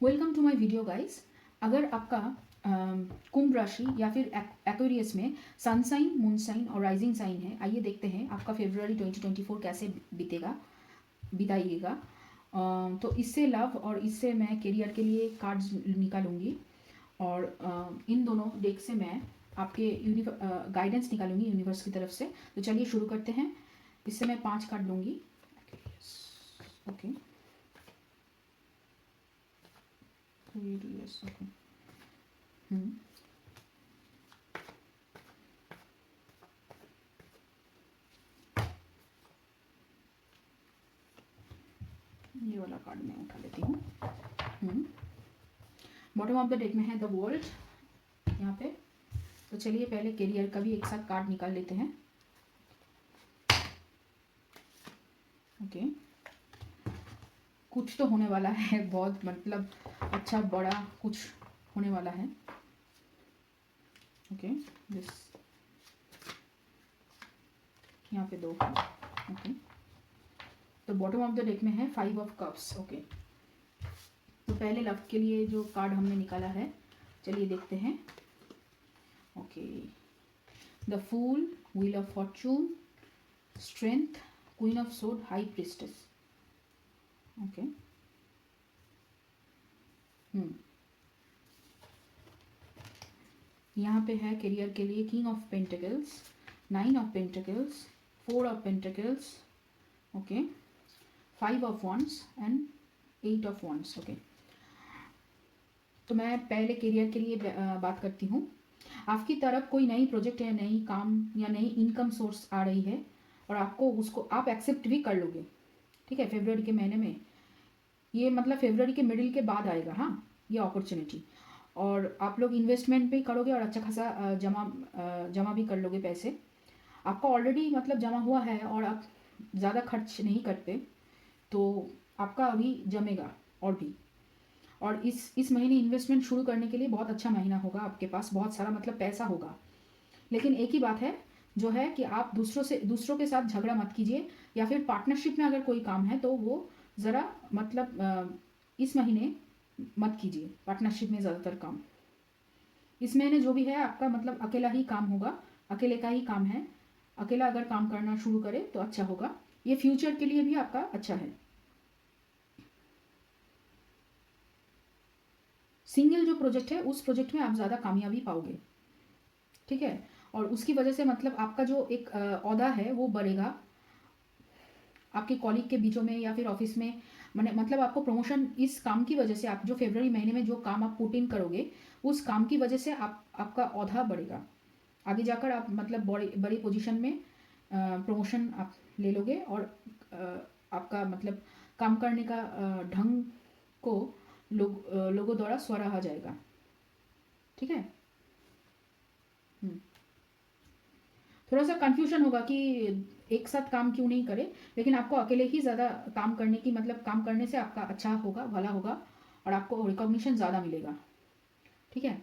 Welcome to my video guys. अगर आपका कुंभ राशि या फिर एक्वेरियस में सन साइन, मून साइन और राइजिंग साइन है, आइए देखते हैं आपका फरवरी 2024 कैसे बिताइएगा। तो इससे लव और इससे मैं करियर के लिए कार्ड्स निकालूंगी और इन दोनों डेक से मैं आपके गाइडेंस निकालूंगी यूनिवर्स की तरफ से। तो चलिए शुरू करते हैं। इससे मैं 5 कार्ड लूँगी। Okay, okay. ये वाला कार्ड मैं उठा लेती हूँ। बॉटम ऑफ द डेक में है द वर्ल्ड यहाँ पे। तो चलिए पहले करियर का भी एक साथ कार्ड निकाल लेते हैं। ओके, कुछ तो होने वाला है, बहुत मतलब अच्छा बड़ा कुछ होने वाला है। ओके, दिस यहाँ पे 2 है। ओके, तो बॉटम ऑफ द डेक में है 5 ऑफ कप्स। ओके, तो पहले लव के लिए जो कार्ड हमने निकाला है, चलिए देखते हैं। Okay, the fool, wheel of fortune, strength, queen of sword, high priestess. Okay, यहाँ पे है करियर के लिए king of pentacles, 9 of pentacles, 4 of pentacles, okay, 5 of wands and 8 of wands. Okay, तो मैं पहले करियर के लिए बात करती हूँ। आपकी तरफ कोई नई प्रोजेक्ट है, नई काम या नई इनकम सोर्स आ रही है और आपको उसको आप एक्सेप्ट भी कर लोगे। ठीक है, फरवरी के महीने में, ये मतलब फरवरी के मिडिल के बाद आएगा। हाँ, ये अपॉर्चुनिटी, और आप लोग इन्वेस्टमेंट भी करोगे और अच्छा खासा जमा भी कर लोगे पैसे। आपका ऑलरेडी मतलब जमा हुआ है और आप ज़्यादा खर्च नहीं करते, तो आपका अभी जमेगा और भी। और इस महीने इन्वेस्टमेंट शुरू करने के लिए बहुत अच्छा महीना होगा, आपके पास बहुत सारा मतलब पैसा होगा। लेकिन एक ही बात है जो है कि आप दूसरों के साथ झगड़ा मत कीजिए, या फिर पार्टनरशिप में अगर कोई काम है तो वो ज़रा मतलब इस महीने मत कीजिए पार्टनरशिप में ज़्यादातर काम। इस महीने जो भी है आपका मतलब अकेला ही काम होगा, अकेले का ही काम है। अकेला अगर काम करना शुरू करे तो अच्छा होगा, ये फ्यूचर के लिए भी आपका अच्छा है। सिंगल जो प्रोजेक्ट है उस प्रोजेक्ट में आप ज़्यादा कामयाबी पाओगे। ठीक है, और उसकी वजह से मतलब आपका जो एक ओहदा है वो बढ़ेगा आपके कॉलीग के बीचों में या फिर ऑफिस में। मतलब आपको प्रमोशन इस काम की वजह से, आप जो फरवरी महीने में जो काम आप पुट इन करोगे उस काम की वजह से आपका ओहदा बढ़ेगा। आगे जाकर आप मतलब बड़ी बड़ी पोजीशन में प्रमोशन आप ले लोगे और आपका मतलब काम करने का ढंग को लोगों द्वारा सराहा जाएगा। ठीक है, थोड़ा सा कंफ्यूजन होगा कि एक साथ काम क्यों नहीं करे, लेकिन आपको अकेले ही ज़्यादा काम करने की मतलब काम करने से आपका अच्छा होगा, भला होगा और आपको रिकॉग्निशन ज़्यादा मिलेगा। ठीक है,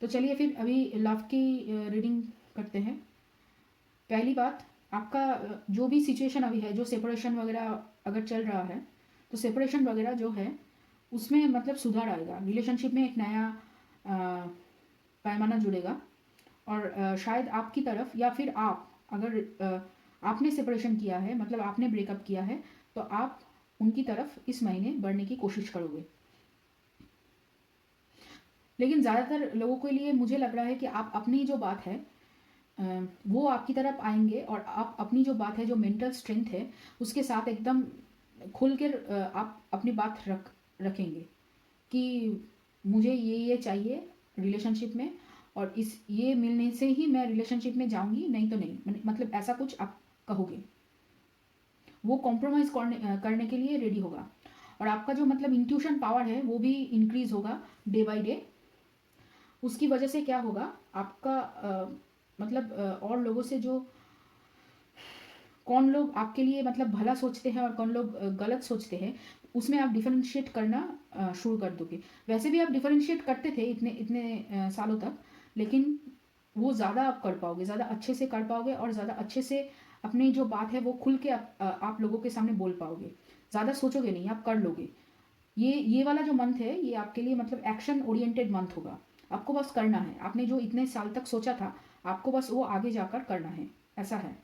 तो चलिए फिर अभी लव की रीडिंग करते हैं। पहली बात, आपका जो भी सिचुएशन अभी है, जो सेपरेशन वगैरह अगर चल रहा है, तो सेपरेशन वगैरह जो है उसमें मतलब सुधार आएगा। रिलेशनशिप में एक नया पैमाना जुड़ेगा और शायद आपकी तरफ या फिर आप अगर आपने सेपरेशन किया है, मतलब आपने ब्रेकअप किया है, तो आप उनकी तरफ इस महीने बढ़ने की कोशिश करोगे। लेकिन ज़्यादातर लोगों के लिए मुझे लग रहा है कि आप अपनी जो बात है वो आपकी तरफ आएंगे और आप अपनी जो बात है, जो मेंटल स्ट्रेंथ है, उसके साथ एकदम खुल कर आप अपनी बात रखेंगे कि मुझे ये चाहिए रिलेशनशिप में, और इस ये मिलने से ही मैं रिलेशनशिप में जाऊंगी, नहीं तो नहीं। मतलब ऐसा कुछ आप कहोगे, वो कॉम्प्रोमाइज़ करने के लिए रेडी होगा। और आपका जो मतलब इंट्यूशन पावर है वो भी इंक्रीज होगा डे बाय डे। उसकी वजह से क्या होगा, आपका मतलब और लोगों से जो कौन लोग आपके लिए मतलब भला सोचते हैं और कौन लोग गलत सोचते हैं, उसमें आप डिफरेंशिएट करना शुरू कर दोगे। वैसे भी आप डिफरेंशिएट करते थे इतने इतने सालों तक, लेकिन वो ज़्यादा आप कर पाओगे, ज़्यादा अच्छे से कर पाओगे और ज़्यादा अच्छे से अपनी जो बात है वो खुल के आप लोगों के सामने बोल पाओगे। ज़्यादा सोचोगे नहीं, आप कर लोगे। ये वाला जो मंथ है ये आपके लिए मतलब एक्शन ओरिएंटेड मंथ होगा। आपको बस करना है, आपने जो इतने साल तक सोचा था आपको बस वो आगे जाकर करना है, ऐसा है।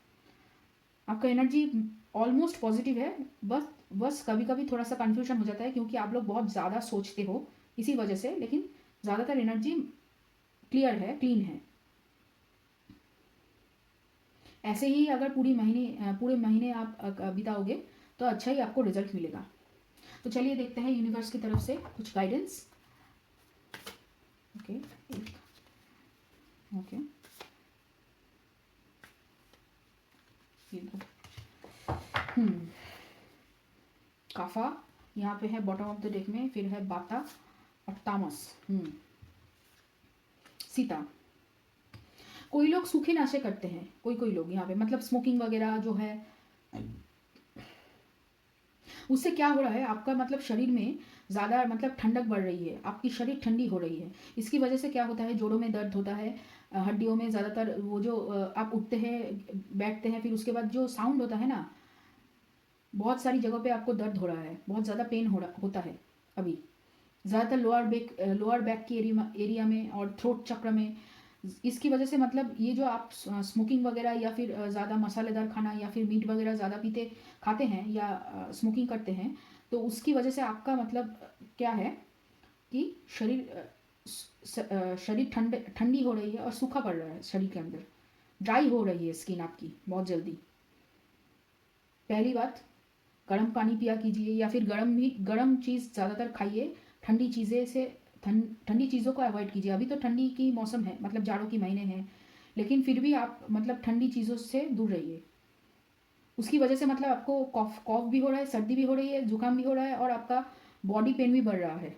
आपका एनर्जी ऑलमोस्ट पॉजिटिव है, बस बस कभी कभी थोड़ा सा कन्फ्यूजन हो जाता है क्योंकि आप लोग बहुत ज़्यादा सोचते हो इसी वजह से, लेकिन ज़्यादातर एनर्जी क्लियर है, क्लीन है। ऐसे ही अगर पूरे महीने आप बिताओगे तो अच्छा ही आपको रिजल्ट मिलेगा। तो चलिए देखते हैं यूनिवर्स की तरफ से कुछ गाइडेंस। ओके ओके काफा यहाँ पे है बॉटम ऑफ द डेक में, फिर है बाता और तामस। सीता। कोई लोग सूखे नशे करते हैं, कोई लोग यहाँ पे मतलब स्मोकिंग वगैरह जो है, उससे क्या हो रहा है आपका मतलब शरीर में ज़्यादा मतलब ठंडक बढ़ रही है, आपकी शरीर ठंडी हो रही है। इसकी वजह से क्या होता है, जोड़ों में दर्द होता है, हड्डियों में ज़्यादातर वो जो आप उठते हैं बैठते हैं फिर उसके बाद जो साउंड होता है ना, बहुत सारी जगहों पे आपको दर्द हो रहा है, बहुत ज़्यादा पेन होता है अभी, ज़्यादातर लोअर बैक की एरिया में और थ्रोट चक्र में। इसकी वजह से मतलब ये जो आप स्मोकिंग वगैरह या फिर ज़्यादा मसालेदार खाना या फिर मीट वगैरह ज़्यादा खाते हैं या स्मोकिंग करते हैं, तो उसकी वजह से आपका मतलब क्या है कि शरीर ठंडी हो रही है और सूखा पड़ रहा है शरीर के अंदर, ड्राई हो रही है स्किन आपकी बहुत जल्दी। पहली बात, गर्म पानी पिया कीजिए या फिर गर्म चीज़ ज़्यादातर खाइए, ठंडी चीज़ें से ठंडी चीज़ों को अवॉइड कीजिए। अभी तो ठंडी की मौसम है, मतलब जाड़ों की महीने हैं, लेकिन फिर भी आप मतलब ठंडी चीज़ों से दूर रहिए। उसकी वजह से मतलब आपको कॉफ भी हो रहा है, सर्दी भी हो रही है, जुकाम भी हो रहा है और आपका बॉडी पेन भी बढ़ रहा है।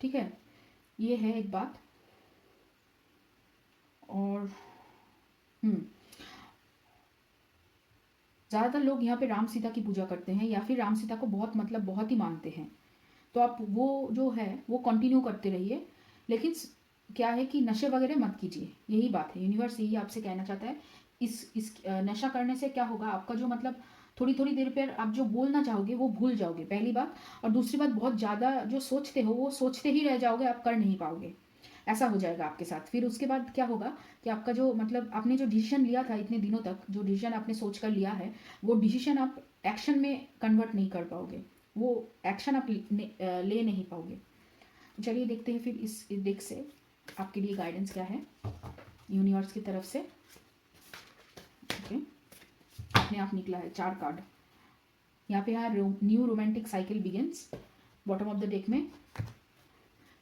ठीक है, ये है एक बात। और ज़्यादातर लोग यहाँ पे राम सीता की पूजा करते हैं या फिर राम सीता को बहुत ही मानते हैं, तो आप वो जो है वो कंटिन्यू करते रहिए। लेकिन क्या है कि नशे वगैरह मत कीजिए, यही बात है, यूनिवर्स यही आपसे कहना चाहता है। इस नशा करने से क्या होगा, आपका जो मतलब थोड़ी थोड़ी देर पर आप जो बोलना चाहोगे वो भूल जाओगे, पहली बात। और दूसरी बात, बहुत ज़्यादा जो सोचते हो वो सोचते ही रह जाओगे, आप कर नहीं पाओगे, ऐसा हो जाएगा आपके साथ। फिर उसके बाद क्या होगा कि आपका जो मतलब आपने जो डिसीजन लिया था इतने दिनों तक, जो डिसीजन आपने सोच कर लिया है, वो डिसीजन आप एक्शन में कन्वर्ट नहीं कर पाओगे, वो एक्शन आप ले नहीं पाओगे। चलिए देखते हैं फिर इस डेक से आपके लिए गाइडेंस क्या है यूनिवर्स की तरफ से। ओके, अपने आप निकला है 4 कार्ड। यहाँ पे है new romantic cycle begins, bottom of the deck में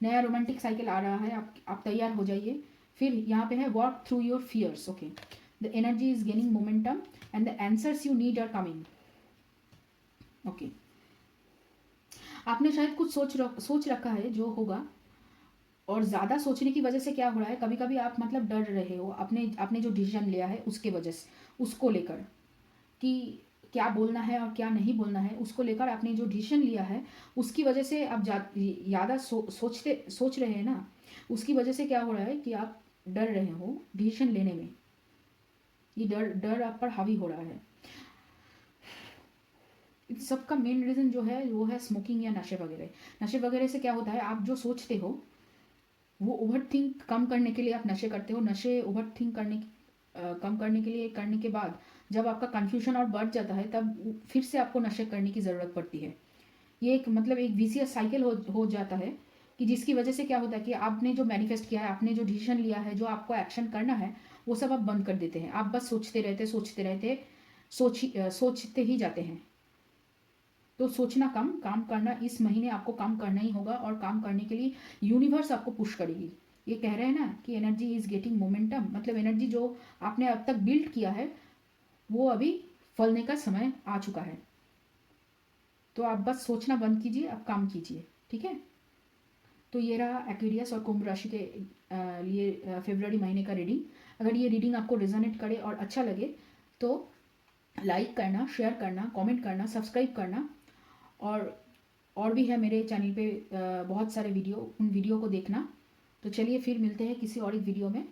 नया रोमांटिक साइकिल आ रहा है, आप तैयार हो जाइए। फिर यहाँ पे है walk through your fears. Okay, the energy is gaining momentum and the answers you need are coming. Okay, आपने शायद कुछ सोच रखा है जो होगा, और ज़्यादा सोचने की वजह से क्या हो रहा है, कभी कभी आप मतलब डर रहे हो आपने जो डिसीजन लिया है उसके वजह से, उसको लेकर कि क्या बोलना है और क्या नहीं बोलना है, उसको लेकर आपने जो डिसीजन लिया है उसकी वजह से आप ज़्यादा सोच रहे हैं ना, उसकी वजह से क्या हो रहा है कि आप डर रहे हो डिसीजन लेने में, ये डर आप पर हावी हो रहा है। इस सब का मेन रीज़न जो है वो है स्मोकिंग या नशे वगैरह से क्या होता है, आप जो सोचते हो वो ओवर थिंक कम करने के लिए आप नशे करते हो, नशे ओवर थिंक कम करने के लिए करने के बाद जब आपका कन्फ्यूजन और बढ़ जाता है तब फिर से आपको नशे करने की ज़रूरत पड़ती है। ये एक मतलब एक विशियस साइकिल हो जाता है कि जिसकी वजह से क्या होता है कि आपने जो मैनिफेस्ट किया है, आपने जो डिसीजन लिया है, जो आपको एक्शन करना है, वो सब आप बंद कर देते हैं। आप बस सोचते रहते सोचते ही जाते हैं। तो सोचना कम, काम करना, इस महीने आपको काम करना ही होगा और काम करने के लिए यूनिवर्स आपको पुश करेगी। ये कह रहे हैं ना कि एनर्जी इज गेटिंग मोमेंटम, मतलब एनर्जी जो आपने अब तक बिल्ड किया है वो अभी फलने का समय आ चुका है। तो आप बस सोचना बंद कीजिए, आप काम कीजिए। ठीक है, तो ये रहा एक्वेरियस और कुंभ राशि के लिए फरवरी महीने का रीडिंग। अगर ये रीडिंग आपको रिजोनेट करे और अच्छा लगे तो लाइक करना, शेयर करना, कमेंट करना, सब्सक्राइब करना, और भी है मेरे चैनल पे बहुत सारे वीडियो, उन वीडियो को देखना। तो चलिए फिर मिलते हैं किसी और एक वीडियो में।